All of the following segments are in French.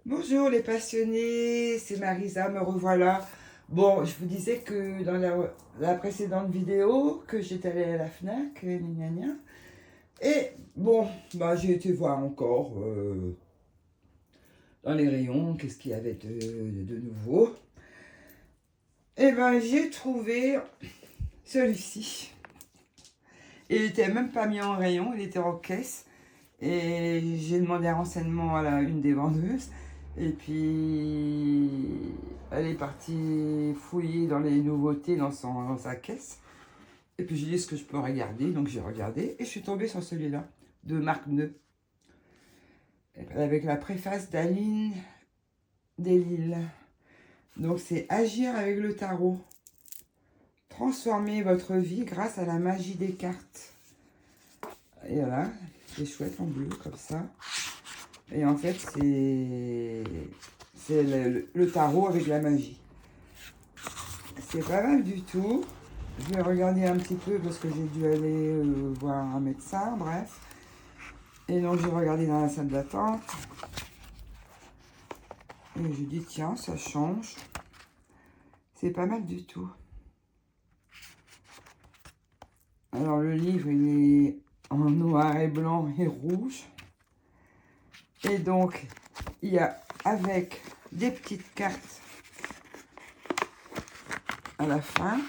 Bonjour les passionnés, c'est Marisa, me revoilà. Bon, je vous disais que dans la précédente vidéo, que j'étais allée à la FNAC, gna gna. Et bon, bah, j'ai été voir encore dans les rayons, qu'est-ce qu'il y avait de nouveau. Et ben j'ai trouvé celui-ci. Il n'était même pas mis en rayon, il était en caisse. Et j'ai demandé un renseignement à une des vendeuses. Et puis, elle est partie fouiller dans les nouveautés dans sa caisse. Et puis, j'ai dit ce que je peux regarder. Donc, j'ai regardé et je suis tombée sur celui-là, de Marc Neu. Avec la préface d'Aline Delille. Donc, c'est Agir avec le tarot. Transformer votre vie grâce à la magie des cartes. Et voilà, c'est chouette en bleu, comme ça. Et en fait, c'est le tarot avec la magie. C'est pas mal du tout. Je vais regarder un petit peu parce que j'ai dû aller voir un médecin, bref. Et donc, j'ai regardé dans la salle d'attente. Et j'ai dit, tiens, ça change. C'est pas mal du tout. Alors, le livre, il est en noir et blanc et rouge. Et donc, il y a avec des petites cartes à la fin.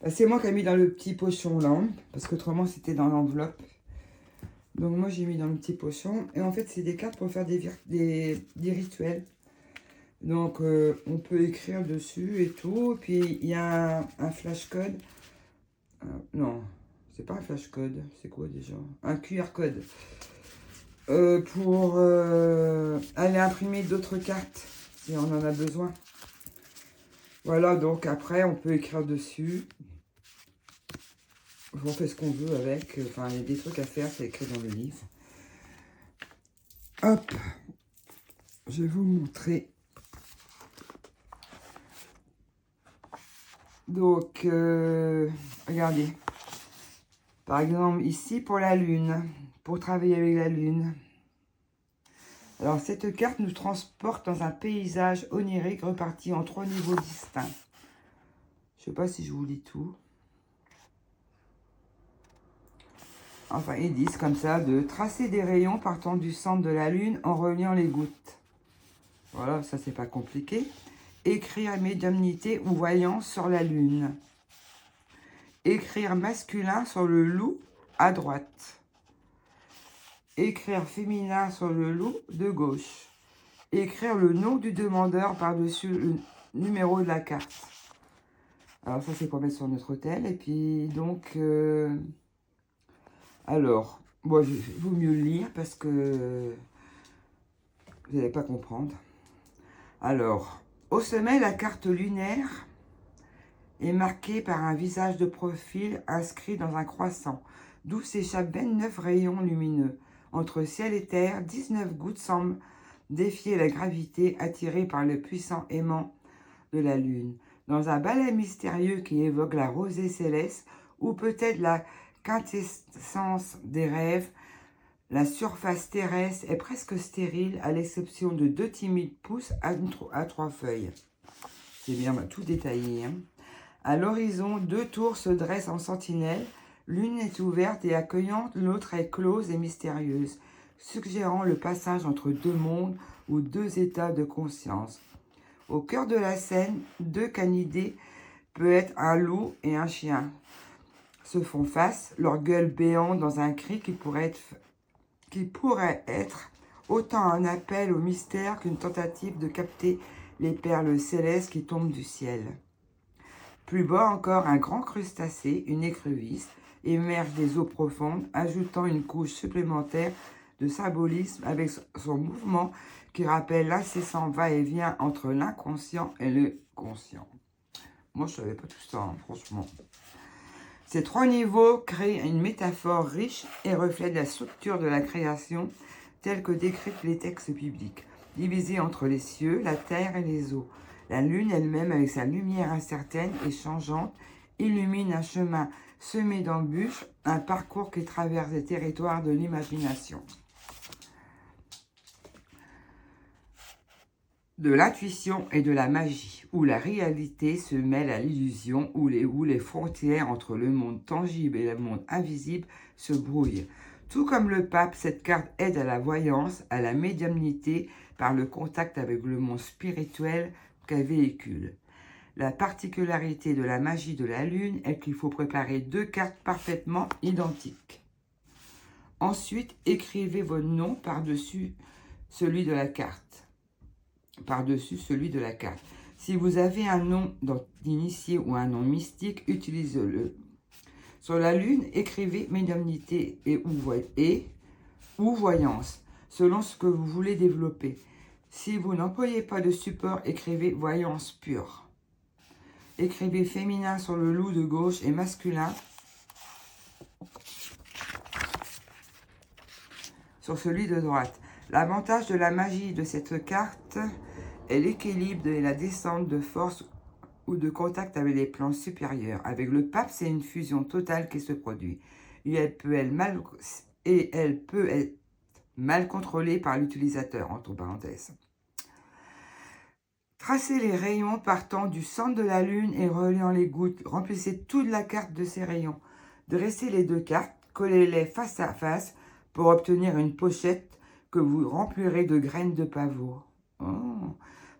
C'est moi qui ai mis dans le petit pochon là, parce qu'autrement c'était dans l'enveloppe. Donc moi j'ai mis dans le petit pochon. Et en fait c'est des cartes pour faire des rituels. Donc on peut écrire dessus et tout. Et puis il y a un flash code. Non, c'est pas un flash code. C'est quoi déjà? Un QR code. Pour aller imprimer d'autres cartes si on en a besoin. Voilà, donc après on peut écrire dessus. On fait ce qu'on veut avec. Enfin, il y a des trucs à faire, c'est écrit dans le livre. Hop, je vais vous montrer. Donc, regardez. Par exemple, ici pour la lune, pour travailler avec la lune. Alors, cette carte nous transporte dans un paysage onirique reparti en 3 niveaux distincts. Je ne sais pas si je vous lis tout. Enfin, ils disent comme ça, de tracer des rayons partant du centre de la lune en reliant les gouttes. Voilà, ça c'est pas compliqué. Écrire médiumnité ou voyance sur la lune. Écrire masculin sur le loup à droite. Écrire féminin sur le loup de gauche. Écrire le nom du demandeur par-dessus le numéro de la carte. Alors ça c'est pour mettre sur notre hôtel. Et puis donc, alors, bon, il vaut mieux le lire parce que vous n'allez pas comprendre. Alors, au sommet, la carte lunaire est marquée par un visage de profil inscrit dans un croissant, d'où s'échappent 29 rayons lumineux. Entre ciel et terre, 19 gouttes semblent défier la gravité attirée par le puissant aimant de la lune. Dans un ballet mystérieux qui évoque la rosée céleste, ou peut-être la quintessence des rêves, la surface terrestre est presque stérile, à l'exception de 2 timides pousses à 3 feuilles. C'est bien tout détaillé. Hein. À l'horizon, 2 tours se dressent en sentinelle. L'une est ouverte et accueillante, l'autre est close et mystérieuse, suggérant le passage entre 2 mondes ou 2 états de conscience. Au cœur de la scène, 2 canidés, peut être un loup et un chien, se font face, leur gueule béante dans un cri qui pourrait être autant un appel au mystère qu'une tentative de capter les perles célestes qui tombent du ciel. Plus bas encore, un grand crustacé, une écrevisse, émerge des eaux profondes, ajoutant une couche supplémentaire de symbolisme avec son mouvement qui rappelle l'incessant va-et-vient entre l'inconscient et le conscient. Moi, je ne savais pas tout ça, hein, franchement. Ces 3 niveaux créent une métaphore riche et reflètent la structure de la création telle que décrite les textes bibliques, divisée entre les cieux, la terre et les eaux. La lune elle-même, avec sa lumière incertaine et changeante, illumine un chemin semé d'embûches, un parcours qui traverse les territoires de l'imagination. de l'intuition et de la magie, où la réalité se mêle à l'illusion, où les frontières entre le monde tangible et le monde invisible se brouillent. Tout comme le pape, cette carte aide à la voyance, à la médiumnité, par le contact avec le monde spirituel qu'elle véhicule. La particularité de la magie de la lune est qu'il faut préparer 2 cartes parfaitement identiques. Ensuite, écrivez votre nom par-dessus celui de la carte. Si vous avez un nom d'initié ou un nom mystique, utilisez-le. Sur la lune, écrivez médiumnité ou voyance, selon ce que vous voulez développer. Si vous n'employez pas de support, écrivez voyance pure. Écrivez féminin sur le loup de gauche et masculin sur celui de droite. L'avantage de la magie de cette carte est l'équilibre et la descente de force ou de contact avec les plans supérieurs. Avec le pape, c'est une fusion totale qui se produit. Et elle peut être mal contrôlée par l'utilisateur, entre parenthèses. Tracez les rayons partant du centre de la lune et reliant les gouttes. Remplissez toute la carte de ces rayons. Dressez les 2 cartes, collez-les face à face pour obtenir une pochette que vous remplirez de graines de pavot.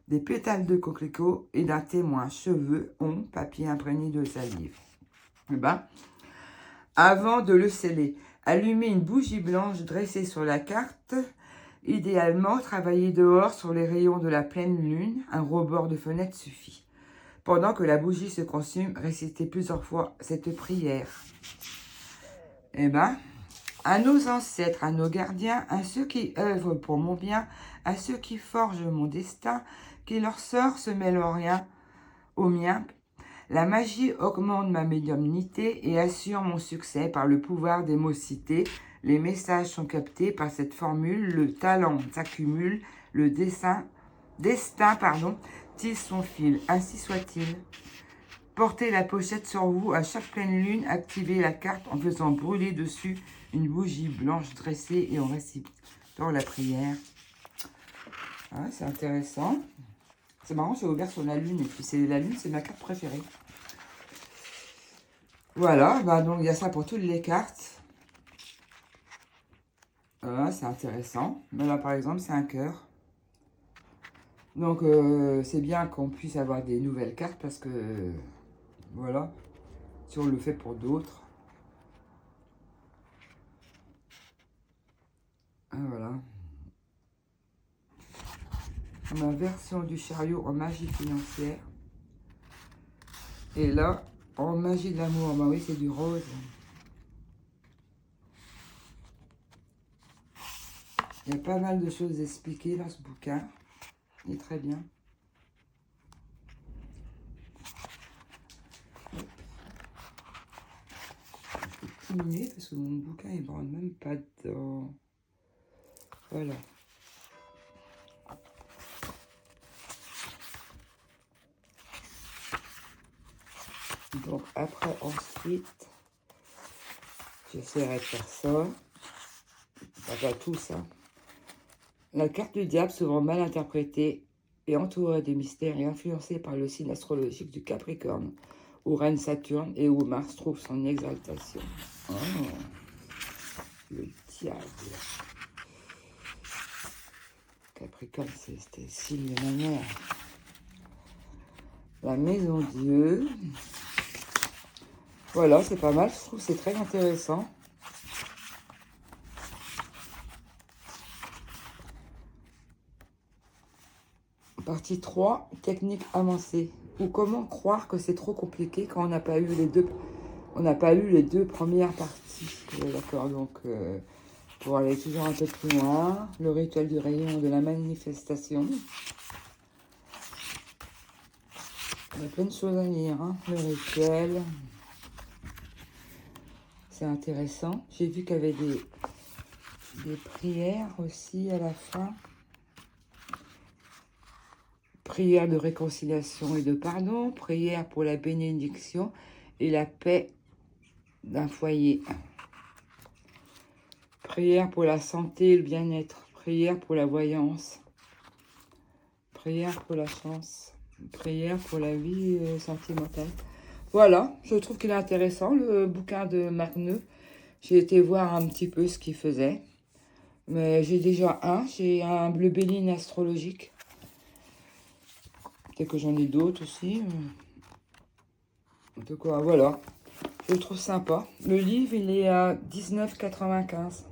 Des pétales de coquelicot et d'un témoin, cheveux, ongles, papier imprégné de salive. Avant de le sceller, allumez une bougie blanche dressée sur la carte. Idéalement, travaillez dehors sur les rayons de la pleine lune. Un rebord de fenêtre suffit. Pendant que la bougie se consume, récitez plusieurs fois cette prière. À nos ancêtres, à nos gardiens, à ceux qui œuvrent pour mon bien, à ceux qui forgent mon destin, que leur sort se mêle au mien. La magie augmente ma médiumnité et assure mon succès par le pouvoir des mots cités. Les messages sont captés par cette formule, le talent s'accumule, le destin tisse son fil. Ainsi soit-il. Portez la pochette sur vous à chaque pleine lune, activez la carte en faisant brûler dessus une bougie blanche dressée et en récitant la prière. C'est intéressant. C'est marrant, j'ai ouvert sur la lune et puis la lune, c'est ma carte préférée. Voilà, donc il y a ça pour toutes les cartes. C'est intéressant. Mais là, par exemple, c'est un cœur. Donc, c'est bien qu'on puisse avoir des nouvelles cartes parce que, voilà, si on le fait pour d'autres. Voilà. Ma version du chariot en magie financière. Et là, en magie de l'amour, oui, c'est du rose. Il y a pas mal de choses expliquées dans ce bouquin. Il est très bien. Je vais diminuer parce que mon bouquin, il ne rentre même pas dedans. Voilà. Donc après, ensuite, j'essaierai de faire ça. Pas tout ça. La carte du diable, souvent mal interprétée et entourée de mystères et influencée par le signe astrologique du Capricorne, où règne Saturne et où Mars trouve son exaltation. Le diable. Capricorne, c'était le signe de ma mère. La maison Dieu. Voilà, c'est pas mal, je trouve que c'est très intéressant. Partie 3, technique avancée. Ou comment croire que c'est trop compliqué quand on n'a pas eu les deux premières parties. D'accord, donc pour aller toujours un peu plus loin, le rituel du rayon de la manifestation. Il y a plein de choses à lire, le rituel. C'est intéressant. J'ai vu qu'il y avait des prières aussi à la fin. Prière de réconciliation et de pardon, prière pour la bénédiction et la paix d'un foyer. Prière pour la santé et le bien-être, prière pour la voyance, prière pour la chance, une prière pour la vie sentimentale. Voilà, je trouve qu'il est intéressant, le bouquin de Magneux. J'ai été voir un petit peu ce qu'il faisait. Mais j'ai déjà j'ai un bleu Béline astrologique. Peut-être que j'en ai d'autres aussi. En tout cas, voilà. Je le trouve sympa. Le livre, il est à 19,95.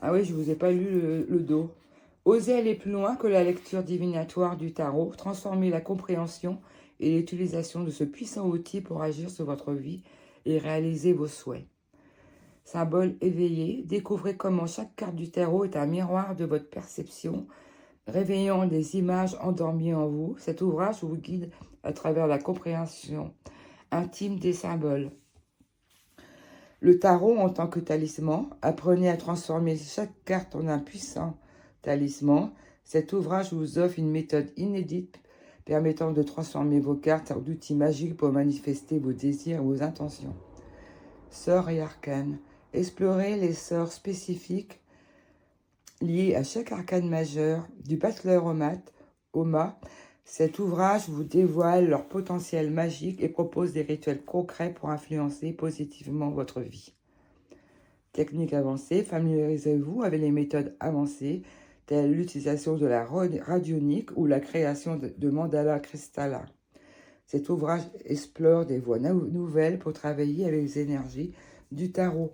Ah oui, je vous ai pas lu le dos. Osez aller plus loin que la lecture divinatoire du tarot. Transformez la compréhension et l'utilisation de ce puissant outil pour agir sur votre vie et réaliser vos souhaits. Symbole éveillé, découvrez comment chaque carte du tarot est un miroir de votre perception, réveillant des images endormies en vous. Cet ouvrage vous guide à travers la compréhension intime des symboles. Le tarot en tant que talisman, apprenez à transformer chaque carte en un puissant talisman. Cet ouvrage vous offre une méthode inédite permettant de transformer vos cartes en outils magiques pour manifester vos désirs et vos intentions. Sorts et arcanes. Explorez les sorts spécifiques liés à chaque arcane majeur, du Bachelor au mât. Cet ouvrage vous dévoile leur potentiel magique et propose des rituels concrets pour influencer positivement votre vie. Technique avancée, familiarisez-vous avec les méthodes avancées, telles l'utilisation de la radionique ou la création de mandala cristallins. Cet ouvrage explore des voies nouvelles pour travailler avec les énergies du tarot.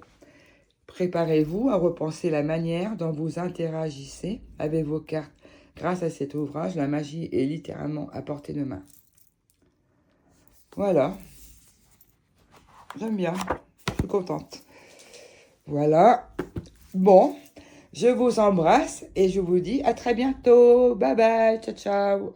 Préparez-vous à repenser la manière dont vous interagissez avec vos cartes. Grâce à cet ouvrage, la magie est littéralement à portée de main. Voilà. J'aime bien. Je suis contente. Voilà. Bon, je vous embrasse et je vous dis à très bientôt. Bye bye. Ciao, ciao.